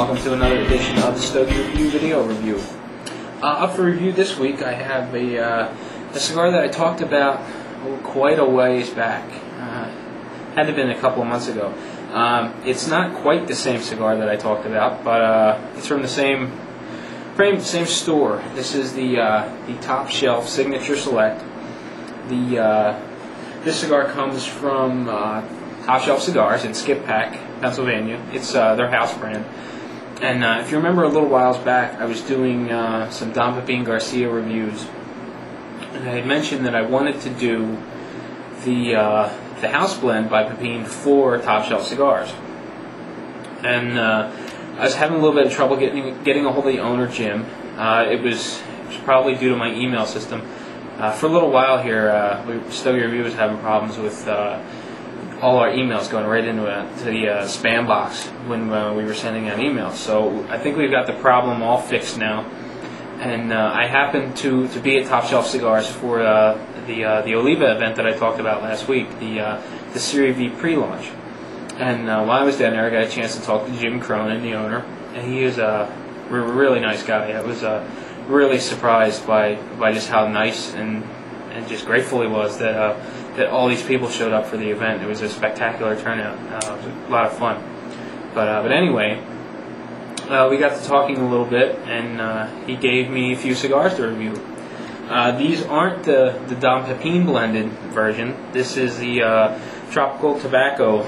welcome to another edition of the Stogie Review video review. Up for review this week, I have a cigar that I talked about quite a ways back. Had to have been a couple of months ago. It's not quite the same cigar that I talked about, but it's from the same store. This is the Top Shelf Signature Select. This cigar comes from Top Shelf Cigars in Skip Pack, Pennsylvania. It's their house brand. And if you remember a little whiles back, I was doing some Don Pepin Garcia reviews. And I had mentioned that I wanted to do the house blend by Pepin for Top Shelf Cigars. And I was having a little bit of trouble getting a hold of the owner, Jim. It was probably due to my email system. For a little while here, Stogie Review was having problems with all our emails going right into the spam box when we were sending out emails. So I think we've got the problem all fixed now. And I happened to be at Top Shelf Cigars for the Oliva event that I talked about last week, the Serie V pre-launch. And while I was down there, I got a chance to talk to Jim Cronin, the owner, and he is a really nice guy. I was really surprised by just how nice and just grateful he was that all these people showed up for the event. It was a spectacular turnout. It was a lot of fun. But anyway, we got to talking a little bit, and he gave me a few cigars to review. These aren't the Don Pepin blended version. This is the tropical tobacco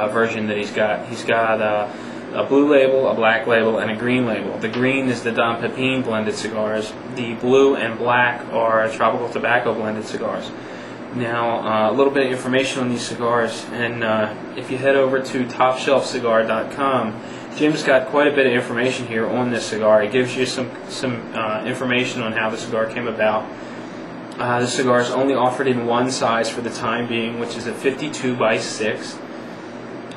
version that he's got. He's got a blue label, a black label, and a green label. The green is the Don Pepin blended cigars. The blue and black are tropical tobacco blended cigars. Now, a little bit of information on these cigars, and if you head over to TopShelfCigar.com, Jim's got quite a bit of information here on this cigar. It gives you some information on how the cigar came about. The cigar is only offered in one size for the time being, which is a 52 by 6.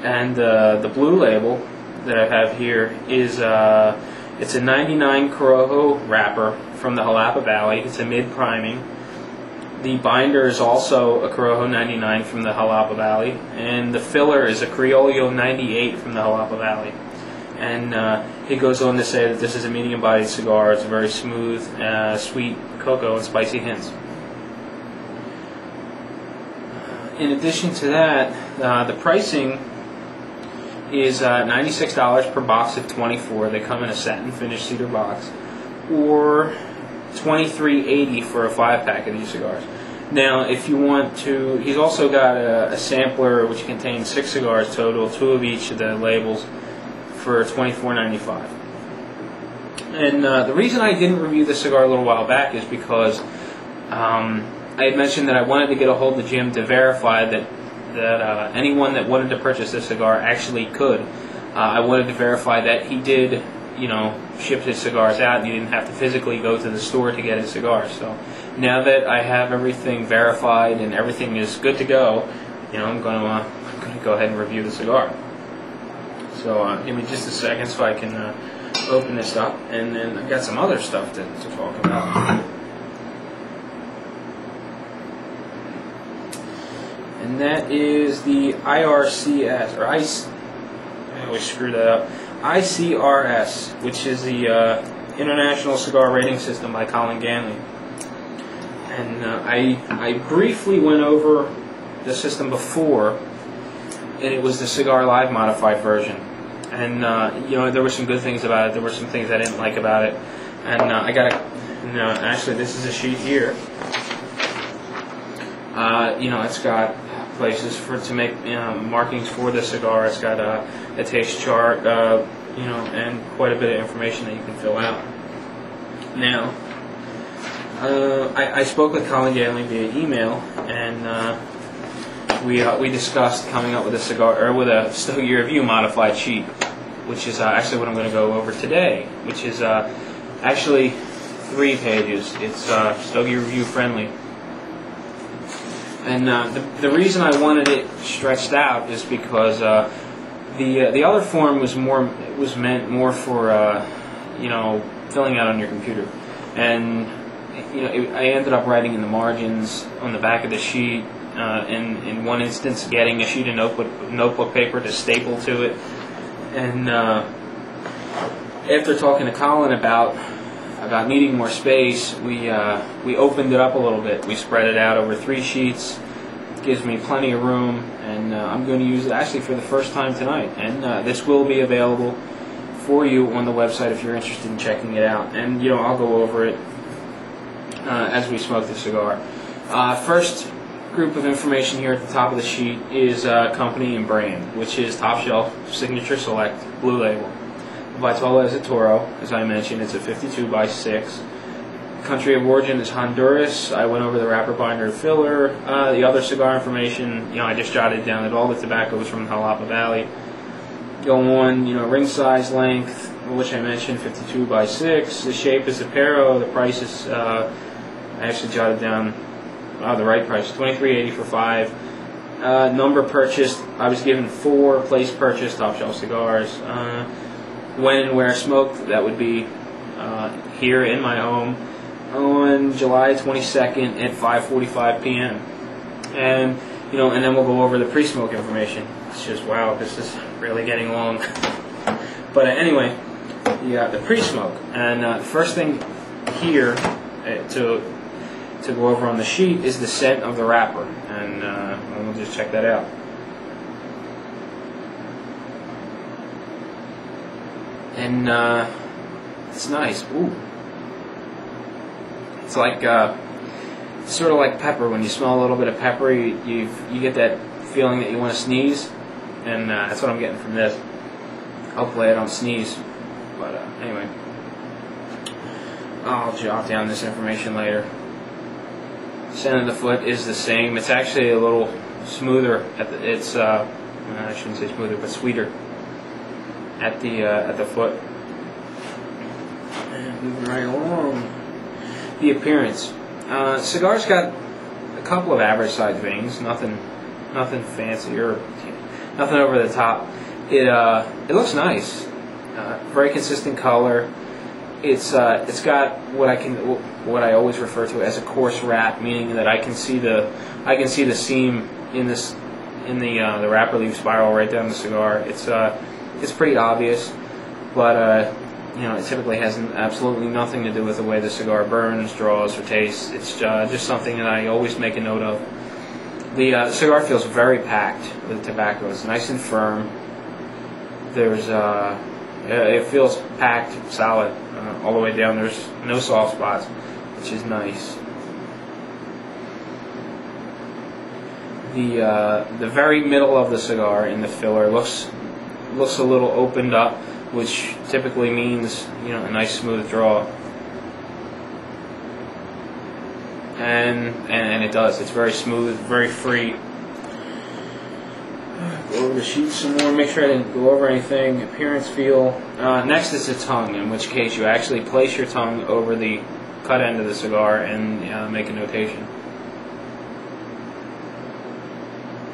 And the blue label that I have here is it's a 99 Corojo wrapper from the Jalapa Valley. It's a mid-priming. The binder is also a Corojo 99 from the Jalapa Valley, and the filler is a Criollo 98 from the Jalapa Valley. And he goes on to say that this is a medium-bodied cigar. It's very smooth, sweet cocoa and spicy hints. In addition to that, the pricing is $96 per box of 24. They come in a satin finished cedar box, or $23.80 for a 5-pack of these cigars. Now, if you want to, he's also got a sampler which contains 6 cigars total, 2 of each of the labels, for $24.95. And the reason I didn't review this cigar a little while back is because I had mentioned that I wanted to get a hold of Jim to verify that anyone that wanted to purchase this cigar actually could. I wanted to verify that he did, ship his cigars out, and he didn't have to physically go to the store to get his cigars. So now that I have everything verified and everything is good to go, I'm going to go ahead and review the cigar. So give me just a second so I can open this up, and then I've got some other stuff to talk about. And that is the IRCS, or I always screw that up. ICRS, which is the International Cigar Rating System by Colin Ganley. And I briefly went over the system before, and it was the Cigar Live modified version. And there were some good things about it. There were some things I didn't like about it. And I got actually this is a sheet here. It's got places to make markings for the cigar. It's got a taste chart, and quite a bit of information that you can fill out. Now, I spoke with Colin Ganley via email, and we discussed coming up with a Stogie Review modified sheet, which is actually what I'm going to go over today, which is actually 3 pages. It's Stogie Review friendly. And the reason I wanted it stretched out is because the other form was meant more for filling out on your computer, and I ended up writing in the margins on the back of the sheet. In one instance, getting a sheet of notebook paper to staple to it, and after talking to Colin about needing more space, we opened it up a little bit. We spread it out over 3 sheets. It gives me plenty of room, and I'm going to use it actually for the first time tonight. And this will be available for you on the website if you're interested in checking it out. And I'll go over it as we smoke the cigar. First group of information here at the top of the sheet is company and brand, which is Top Shelf Signature Select Blue Label. Vitola is a Toro, as I mentioned. It's a 52x6. Country of origin is Honduras. I went over the wrapper, binder, and filler. The other cigar information, I just jotted down that all the tobacco is from Jalapa Valley. Go on, ring size, length, which I mentioned, 52x6. The shape is a Pero. The price is, I actually jotted down the right price, $23.80 for 5. Number purchased, I was given 4. Place purchased, Top Shelf Cigars. When and where smoked, that would be here in my home on July 22nd at 5:45 p.m. And and then we'll go over the pre-smoke information. It's just, wow, this is really getting long. But anyway, the pre-smoke, and the first thing here to go over on the sheet is the scent of the wrapper, and we'll just check that out. And it's nice. Ooh, it's like sort of like pepper. When you smell a little bit of pepper, you get that feeling that you want to sneeze, and that's what I'm getting from this. Hopefully I don't sneeze, but anyway, I'll jot down this information later. Scent of the foot is the same. It's actually a little smoother. I shouldn't say smoother, but sweeter at the foot. And moving right along, the appearance. Cigar's got a couple of average sized veins, nothing fancy or nothing over the top. It looks nice, very consistent color. It's got what I always refer to as a coarse wrap, meaning that I can see the seam in the wrapper leaf spiral right down the cigar. It's pretty obvious, but it typically has absolutely nothing to do with the way the cigar burns, draws, or tastes. It's just something that I always make a note of. The cigar feels very packed with tobacco. It's nice and firm. It feels packed, solid, all the way down. There's no soft spots, which is nice. The very middle of the cigar in the filler looks a little opened up, which typically means a nice smooth draw. And it does. It's very smooth, very free. Go over the sheet some more, make sure I didn't go over anything. Appearance, feel. Next is the tongue, in which case you actually place your tongue over the cut end of the cigar and make a notation.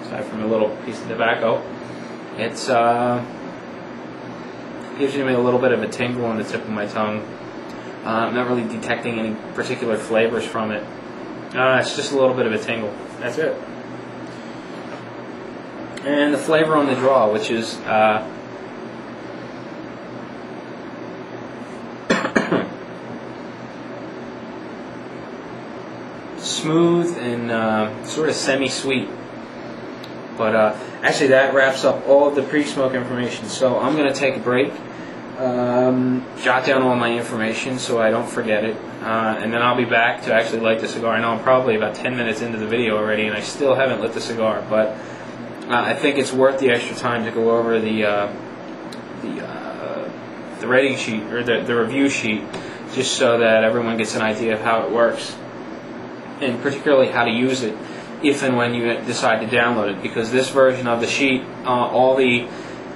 Aside from a little piece of tobacco, it's gives me a little bit of a tingle on the tip of my tongue. I'm not really detecting any particular flavors from it. It's just a little bit of a tingle. That's it. And the flavor on the draw, which is smooth and sort of semi-sweet. But actually that wraps up all of the pre-smoke information. So I'm going to take a break, jot down all my information so I don't forget it, and then I'll be back to actually light the cigar. I know I'm probably about 10 minutes into the video already and I still haven't lit the cigar, but I think it's worth the extra time to go over the rating sheet, or the review sheet, just so that everyone gets an idea of how it works, and particularly how to use it if and when you decide to download it, because this version of the sheet, all the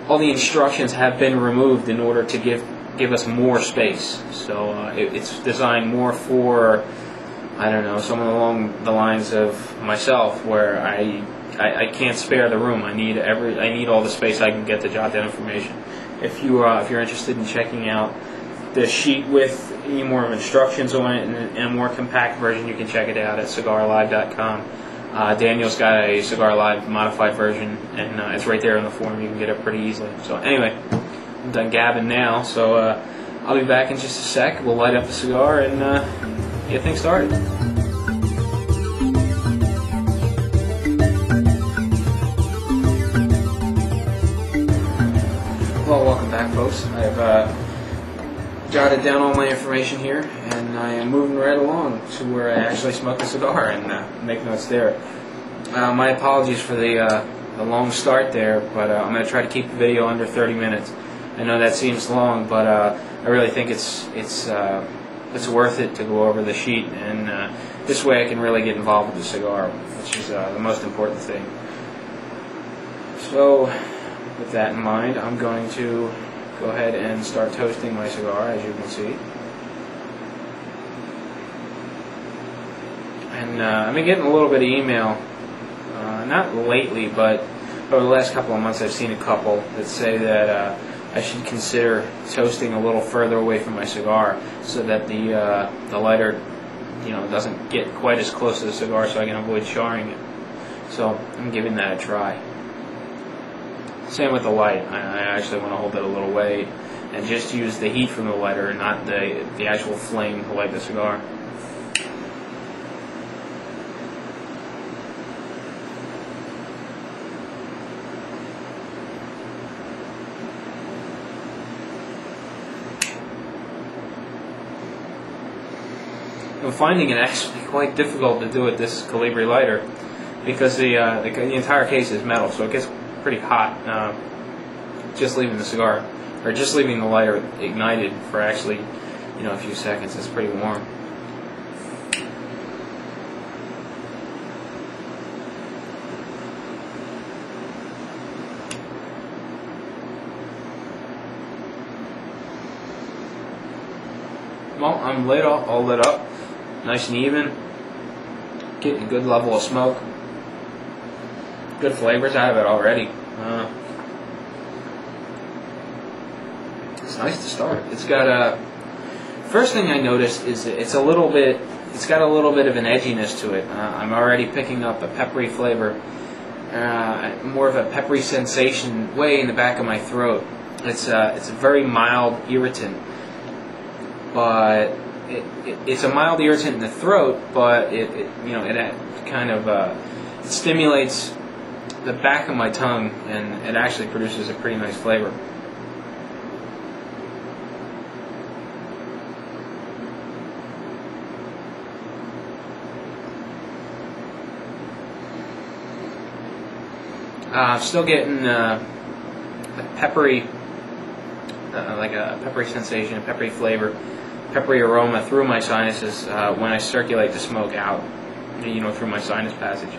instructions have been removed in order to give us more space. So it's designed more for, I don't know, someone along the lines of myself, where I can't spare the room. I need all the space I can get to jot down information. If you're interested in checking out the sheet with any more instructions on it and a more compact version, you can check it out at cigarlive.com. Daniel's got a Cigar Live modified version, and it's right there in the forum. You can get it pretty easily. So anyway, I'm done gabbing now. So I'll be back in just a sec. We'll light up the cigar and get things started. Well, welcome back, folks. I've jotted down all my information here, and I am moving right along to where I actually smoke a cigar and make notes there. My apologies for the long start there, but I'm going to try to keep the video under 30 minutes. I know that seems long, but I really think it's worth it to go over the sheet, and this way I can really get involved with the cigar, which is the most important thing. So, with that in mind, I'm going to go ahead and start toasting my cigar, as you can see. And I've been getting a little bit of email, not lately, but over the last couple of months I've seen a couple that say that I should consider toasting a little further away from my cigar so that the lighter, doesn't get quite as close to the cigar, so I can avoid charring it. So I'm giving that a try. Same with the light. I actually want to hold it a little way and just use the heat from the lighter and not the actual flame to light the cigar. I'm finding it actually quite difficult to do with this Colibri lighter because the entire case is metal, so it gets pretty hot just leaving the cigar, or just leaving the lighter ignited for actually a few seconds. It's pretty warm. Well, I'm all lit up, nice and even, getting a good level of smoke, good flavors out of it already. It's nice to start. It's got a, first thing I noticed is that it's got a little bit of an edginess to it. I'm already picking up a peppery flavor, more of a peppery sensation way in the back of my throat. It's a very mild irritant, but it's a mild irritant in the throat, but it kind of it stimulates the back of my tongue, and it actually produces a pretty nice flavor. I'm still getting a peppery, like a peppery sensation, a peppery flavor, peppery aroma through my sinuses when I circulate the smoke out, through my sinus passage.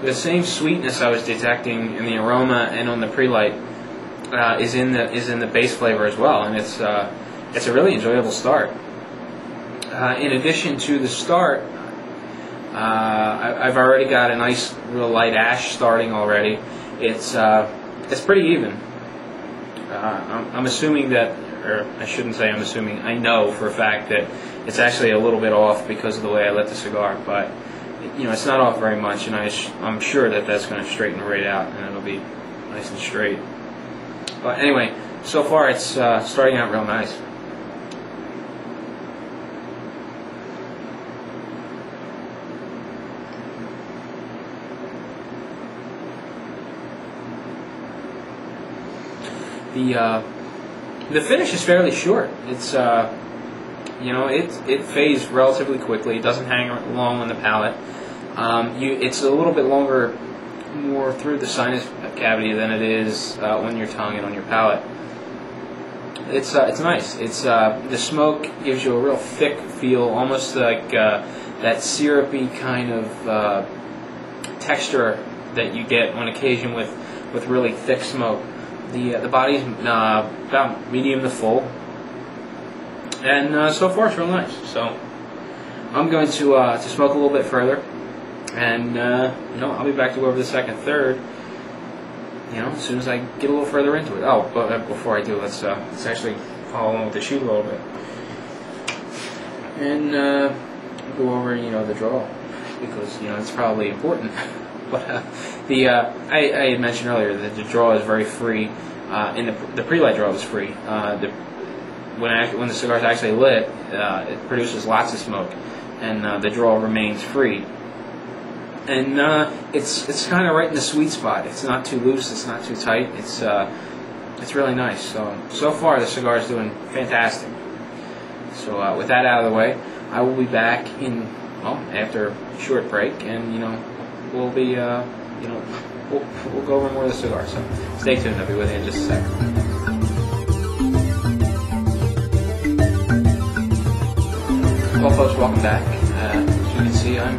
The same sweetness I was detecting in the aroma and on the pre-light is in the base flavor as well, and it's a really enjoyable start. In addition to the start, I've already got a nice real light ash starting already. It's pretty even. I'm assuming that, or I shouldn't say I'm assuming, I know for a fact that it's actually a little bit off because of the way I lit the cigar, but it's not off very much, and I'm sure that that's going to straighten right out, and it'll be nice and straight. But anyway, so far it's starting out real nice. The finish is fairly short. It's it fades relatively quickly. It doesn't hang long on the palate. It's a little bit longer, more through the sinus cavity than it is on your tongue and on your palate. It's nice. The smoke gives you a real thick feel, almost like that syrupy kind of texture that you get on occasion with really thick smoke. The body's about medium to full, and so far it's real nice. So I'm going to smoke a little bit further, and I'll be back to go over the second, third. As soon as I get a little further into it. Oh, but before I do, let's actually follow along with the sheet a little bit, and go over the draw. because it's probably important. But I had mentioned earlier that the draw is very free. In the pre-light draw was free. When the cigar is actually lit, it produces lots of smoke, and the draw remains free. And it's kind of right in the sweet spot. It's not too loose. It's not too tight. It's really nice. So far the cigar is doing fantastic. So with that out of the way, I will be back after a short break, and we'll be we'll go over more of the cigar. So stay tuned. I'll be with you in just a second. Well, folks, welcome back. As you can see, I'm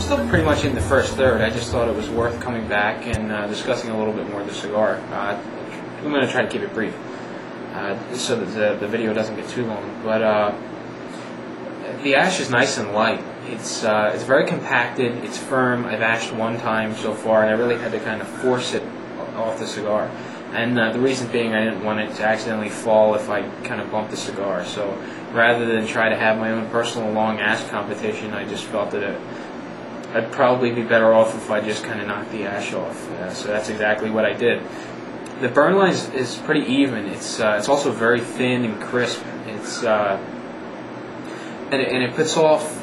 still pretty much in the first third. I just thought it was worth coming back and discussing a little bit more of the cigar. I'm going to try to keep it brief so that the video doesn't get too long. But the ash is nice and light. It's very compacted. It's firm. I've ashed one time so far, and I really had to kind of force it off the cigar. And the reason being, I didn't want it to accidentally fall if I kind of bumped the cigar. So rather than try to have my own personal long ash competition, I just felt that I'd probably be better off if I just kind of knocked the ash off. So that's exactly what I did. The burn line is pretty even. It's also very thin and crisp. It's and it puts off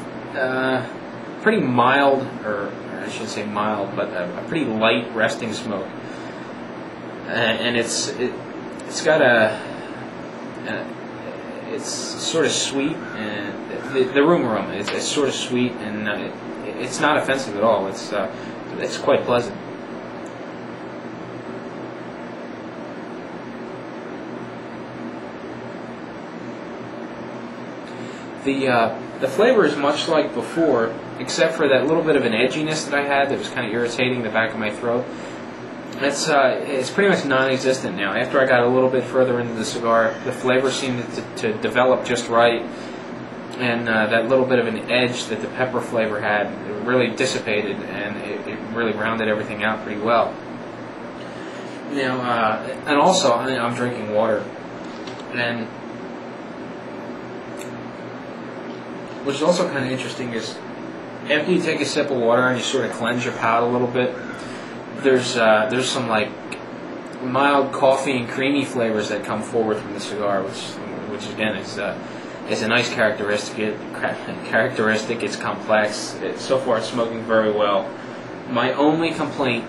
pretty mild, or I shouldn't say mild, but a pretty light resting smoke. And it's got it's sort of sweet, and the room aroma it's sort of sweet, and it's not offensive at all. It's quite pleasant. The flavor is much like before, except for that little bit of an edginess that I had that was kind of irritating the back of my throat. It's pretty much non-existent now. After I got a little bit further into the cigar, the flavor seemed to develop just right, and that little bit of an edge that the pepper flavor had really dissipated, and it really rounded everything out pretty well. Now, and also, I'm drinking water, and which is also kind of interesting is after you take a sip of water and you sort of cleanse your palate a little bit, there's some like mild coffee and creamy flavors that come forward from the cigar, which again is a nice characteristic. It's complex. So far, it's smoking very well. My only complaint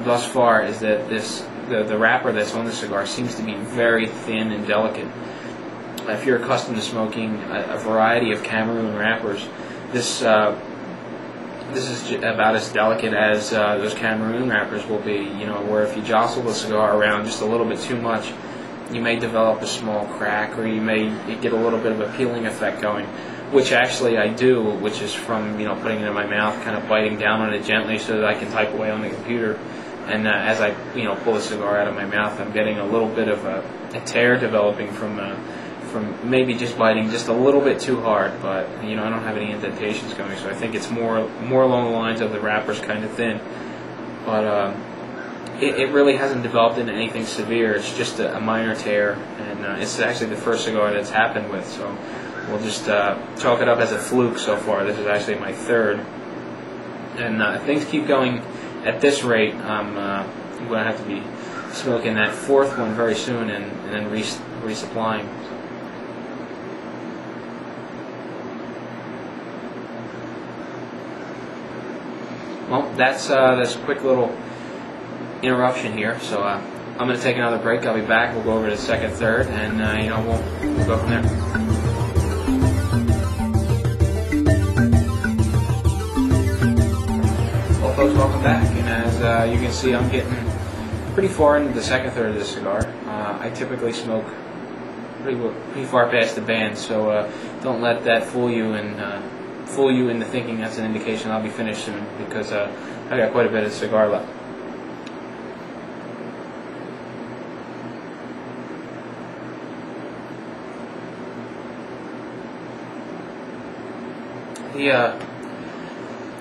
thus far is that the wrapper that's on the cigar seems to be very thin and delicate. If you're accustomed to smoking a variety of Cameroon wrappers, this is about as delicate as those Cameroon wrappers will be. Where if you jostle the cigar around just a little bit too much, you may develop a small crack, or you may get a little bit of a peeling effect going, which actually I do, which is from putting it in my mouth, kind of biting down on it gently so that I can type away on the computer. And as I pull the cigar out of my mouth, I'm getting a little bit of a tear developing from maybe just biting just a little bit too hard, but I don't have any indentations going, so I think it's more along the lines of the wrapper's kind of thin. But it really hasn't developed into anything severe. It's just a minor tear, and it's actually the first cigar that's happened with, so we'll just chalk it up as a fluke so far. This is actually my third, and if things keep going at this rate, I'm going to have to be smoking that fourth one very soon, and then resupplying. Well, that's a quick little interruption here. So I'm going to take another break. I'll be back. We'll go over to the second, third, and we'll go from there. Well, folks, welcome back. And as you can see, I'm getting pretty far into the second third of this cigar. I typically smoke pretty far past the band, so don't let that fool you into thinking that's an indication I'll be finished soon, because I got quite a bit of cigar left.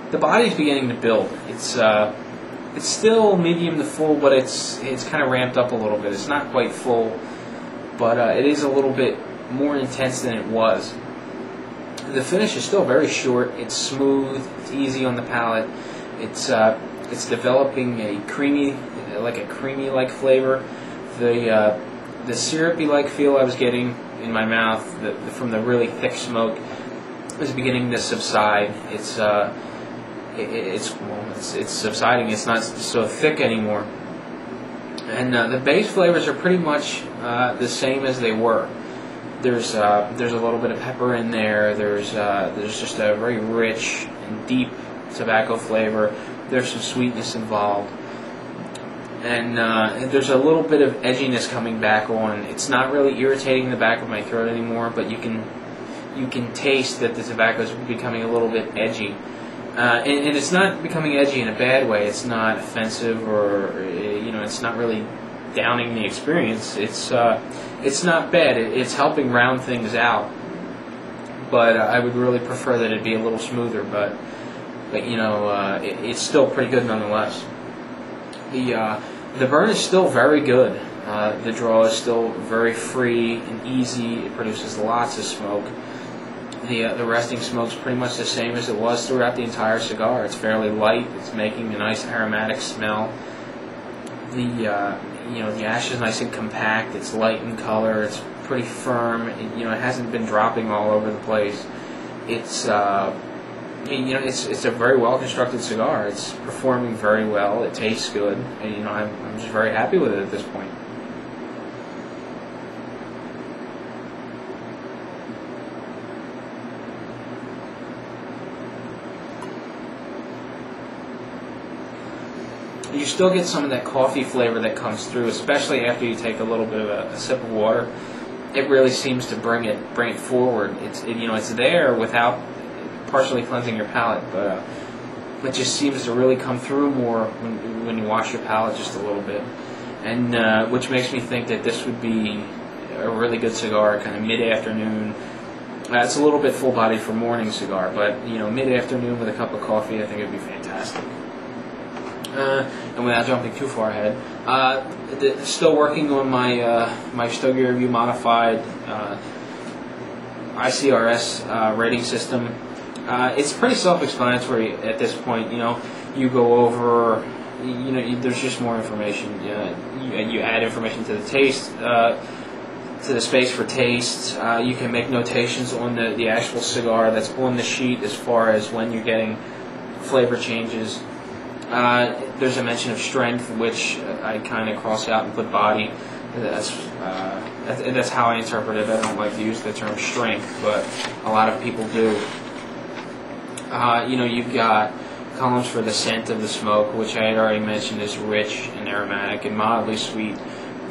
The body's beginning to build. It's still medium to full, but it's kind of ramped up a little bit. It's not quite full, but it is a little bit more intense than it was. The finish is still very short. It's smooth. It's easy on the palate. It's developing a creamy-like flavor. The syrupy-like feel I was getting in my mouth from the really thick smoke is beginning to subside. It's subsiding. It's not so thick anymore. And the base flavors are pretty much the same as they were. There's a little bit of pepper in there. There's just a very rich and deep tobacco flavor. There's some sweetness involved, and there's a little bit of edginess coming back on. It's not really irritating the back of my throat anymore, but you can taste that the tobacco is becoming a little bit edgy, and it's not becoming edgy in a bad way. It's not offensive, or it's not really downing the experience. It's not bad. It's helping round things out, but I would really prefer that it be a little smoother. But it's still pretty good nonetheless. The burn is still very good. The draw is still very free and easy. It produces lots of smoke. The resting smoke's pretty much the same as it was throughout the entire cigar. It's fairly light. It's making a nice aromatic smell. The ash is nice and compact. It's light in color. It's pretty firm. It hasn't been dropping all over the place. It's a very well constructed cigar. It's performing very well. It tastes good, and I'm just very happy with it at this point. You still get some of that coffee flavor that comes through, especially after you take a little bit of a sip of water. It really seems to bring it forward. It's there without partially cleansing your palate, but it just seems to really come through more when you wash your palate just a little bit, and which makes me think that this would be a really good cigar, kind of mid-afternoon. It's a little bit full-bodied for morning cigar, but mid-afternoon with a cup of coffee, I think it'd be fantastic. And without jumping too far ahead, still working on my Stogie Review modified ICRS rating system. It's pretty self-explanatory at this point. You go over. There's just more information. You add information to the taste, to the space for taste. You can make notations on the actual cigar that's on the sheet as far as when you're getting flavor changes. There's a mention of strength, which I kind of cross out and put body. That's how I interpret it. I don't like to use the term strength, but a lot of people do. You've got columns for the scent of the smoke, which I had already mentioned is rich and aromatic and mildly sweet.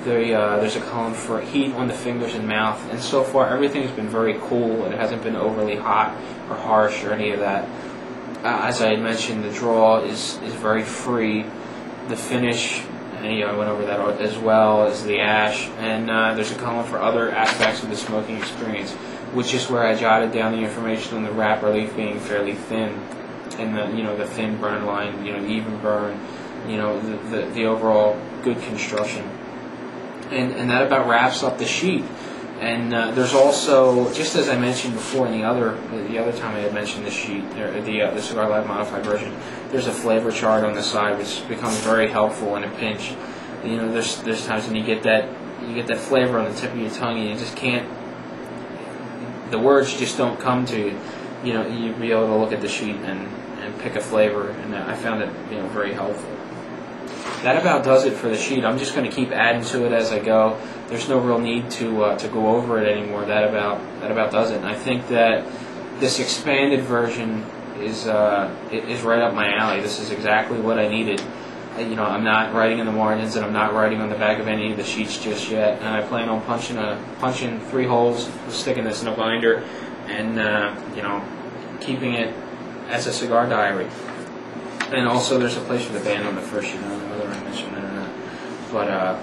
There's a column for heat on the fingers and mouth, and so far everything has been very cool. It hasn't been overly hot or harsh or any of that. As I had mentioned, the draw is very free. The finish, I went over that as well as the ash, and there's a column for other aspects of the smoking experience, which is where I jotted down the information on the wrapper leaf being fairly thin, and the thin burn line, even burn, the overall good construction, and that about wraps up the sheet. And there's also, just as I mentioned before in the other time I had mentioned the sheet, or the Cigar Lab modified version, there's a flavor chart on the side which becomes very helpful in a pinch. There's times when you get that flavor on the tip of your tongue and you just can't, the words just don't come to you. You'd be able to look at the sheet and pick a flavor, and I found it very helpful. That about does it for the sheet. I'm just going to keep adding to it as I go. There's no real need to go over it anymore. That about does it. And I think that this expanded version is right up my alley. This is exactly what I needed. I'm not writing in the margins, and I'm not writing on the back of any of the sheets just yet. And I plan on punching 3 holes, sticking this in a binder, and keeping it as a cigar diary. And also, there's a place for the band on the first sheet. I don't know whether I mentioned that or not. But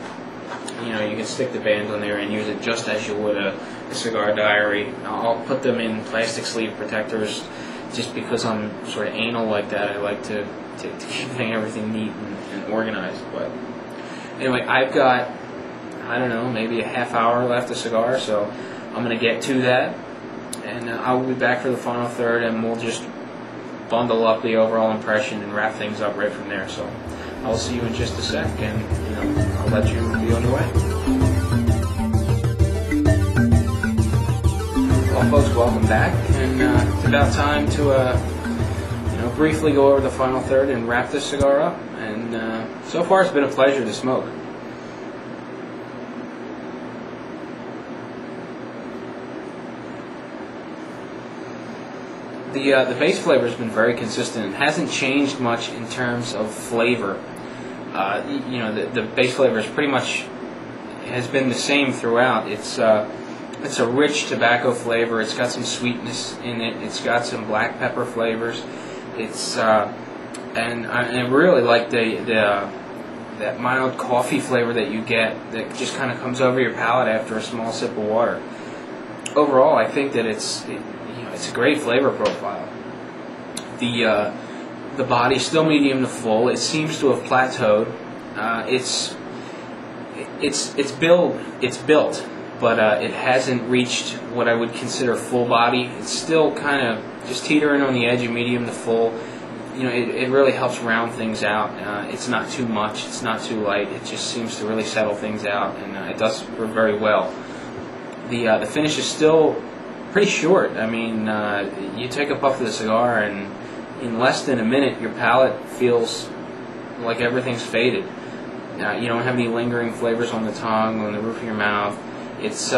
you can stick the band on there and use it just as you would a cigar diary. I'll put them in plastic sleeve protectors, just because I'm sort of anal like that. I like to keep everything neat and organized. But anyway, I've got, maybe a half hour left of cigar, so I'm going to get to that. and I will be back for the final third, and we'll just bundle up the overall impression and wrap things up right from there. So I'll see you in just a sec, and I'll let you be on your way. Well, folks, welcome back, and it's about time to briefly go over the final third and wrap this cigar up. And so far, it's been a pleasure to smoke. The base flavor has been very consistent. It hasn't changed much in terms of flavor. The base flavor is pretty much has been the same throughout. It's a rich tobacco flavor. It's got some sweetness in it. It's got some black pepper flavors. And I really like that mild coffee flavor that you get that just kind of comes over your palate after a small sip of water. Overall, I think that it's a great flavor profile. The body's still medium to full. It seems to have plateaued. It's built, but it hasn't reached what I would consider full body. It's still kind of just teetering on the edge of medium to full. It really helps round things out. It's not too much. It's not too light. It just seems to really settle things out, and it does very well. The finish is still pretty short. I mean, you take a puff of the cigar, and in less than a minute, your palate feels like everything's faded. You don't have any lingering flavors on the tongue, on the roof of your mouth. It's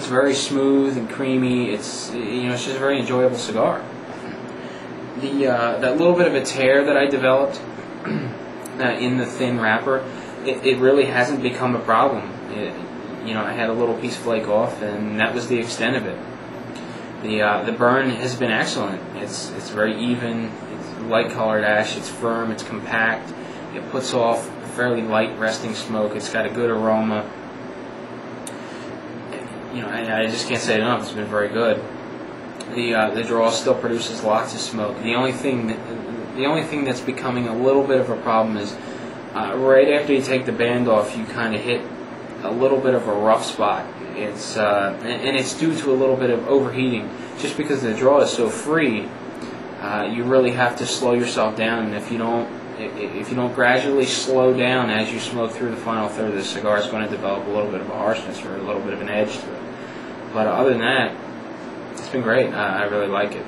very smooth and creamy. It's just a very enjoyable cigar. That little bit of a tear that I developed in the thin wrapper, it really hasn't become a problem. I had a little piece flake off, and that was the extent of it. The burn has been excellent. It's very even. It's light colored ash. It's firm. It's compact. It puts off fairly light resting smoke. It's got a good aroma. I just can't say it enough. It's been very good. The draw still produces lots of smoke. The only thing that's becoming a little bit of a problem is right after you take the band off, you kind of hit a little bit of a rough spot. It's and it's due to a little bit of overheating. Just because the draw is so free, you really have to slow yourself down. And if you don't gradually slow down as you smoke through the final third of the cigar, it's going to develop a little bit of a harshness or a little bit of an edge to it. But other than that, it's been great. I really like it.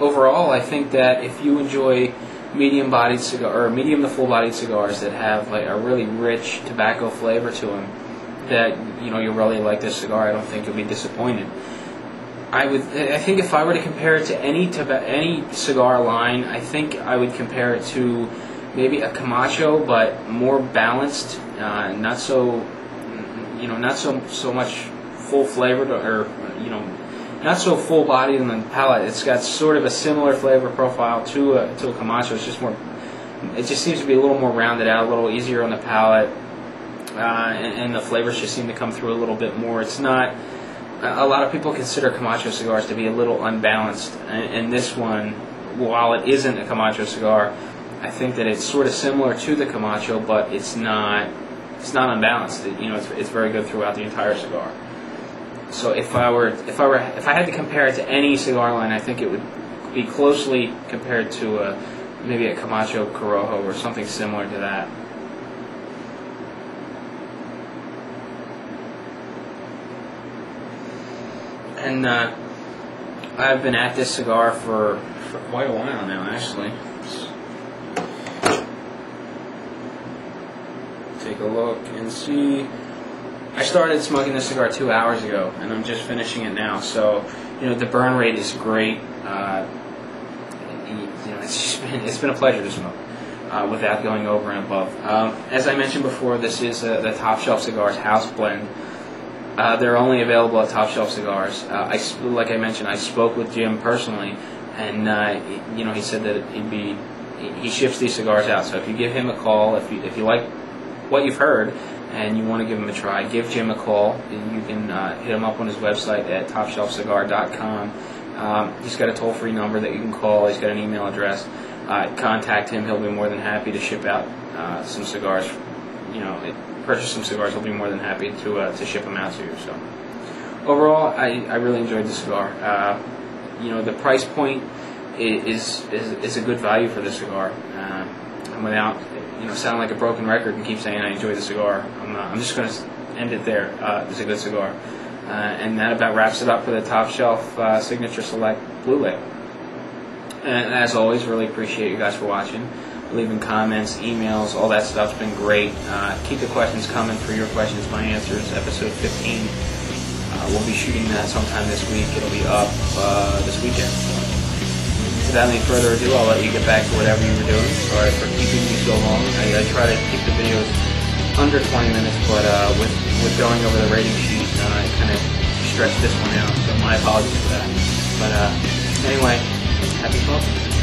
Overall, I think that if you enjoy medium-bodied cigar or medium to full-bodied cigars that have like a really rich tobacco flavor to them, that you'll really like this cigar. I don't think you'll be disappointed. I think if I were to compare it to any cigar line, I think I would compare it to maybe a Camacho, but more balanced, not so much full flavored, or not so full bodied in the palate. It's got sort of a similar flavor profile to a Camacho. It's just more. It just seems to be a little more rounded out, a little easier on the palate, and the flavors just seem to come through a little bit more. It's not. A lot of people consider Camacho cigars to be a little unbalanced, and this one, while it isn't a Camacho cigar, I think that it's sort of similar to the Camacho, but it's not unbalanced. It's very good throughout the entire cigar. So if I had to compare it to any cigar line, I think it would be closely compared to maybe a Camacho Corojo or something similar to that. And I've been at this cigar for quite a while now, actually. Take a look and see. I started smoking this cigar 2 hours ago, and I'm just finishing it now. So, the burn rate is great. It's been a pleasure to smoke without going over and above. As I mentioned before, this is the Top Shelf Cigars House Blend. They're only available at Top Shelf Cigars. Like I mentioned, I spoke with Jim personally, and he said that he ships these cigars out. So if you give him a call, if you like what you've heard and you want to give him a try, give Jim a call. You can hit him up on his website at topshelfcigar.com. He's got a toll-free number that you can call. He's got an email address. contact him. He'll be more than happy to ship out some cigars. Purchase some cigars. He'll be more than happy to ship them out to you. So overall, I really enjoyed the cigar. The price point is a good value for the cigar. And without sounding like a broken record and keep saying I enjoy the cigar, I'm just going to end it there. It's a good cigar. And that about wraps it up for the Top Shelf Signature Select Blue Label. And as always, really appreciate you guys for watching, leaving comments, emails, all that stuff's been great. Keep the questions coming for your questions, my answers. Episode 15, we'll be shooting that sometime this week. It'll be up this weekend. Without any further ado, I'll let you get back to whatever you were doing. Sorry for keeping me so long. I try to keep the videos under 20 minutes, but with going over the rating sheet, I kind of stretched this one out, so my apologies for that. But anyway, happy smoking.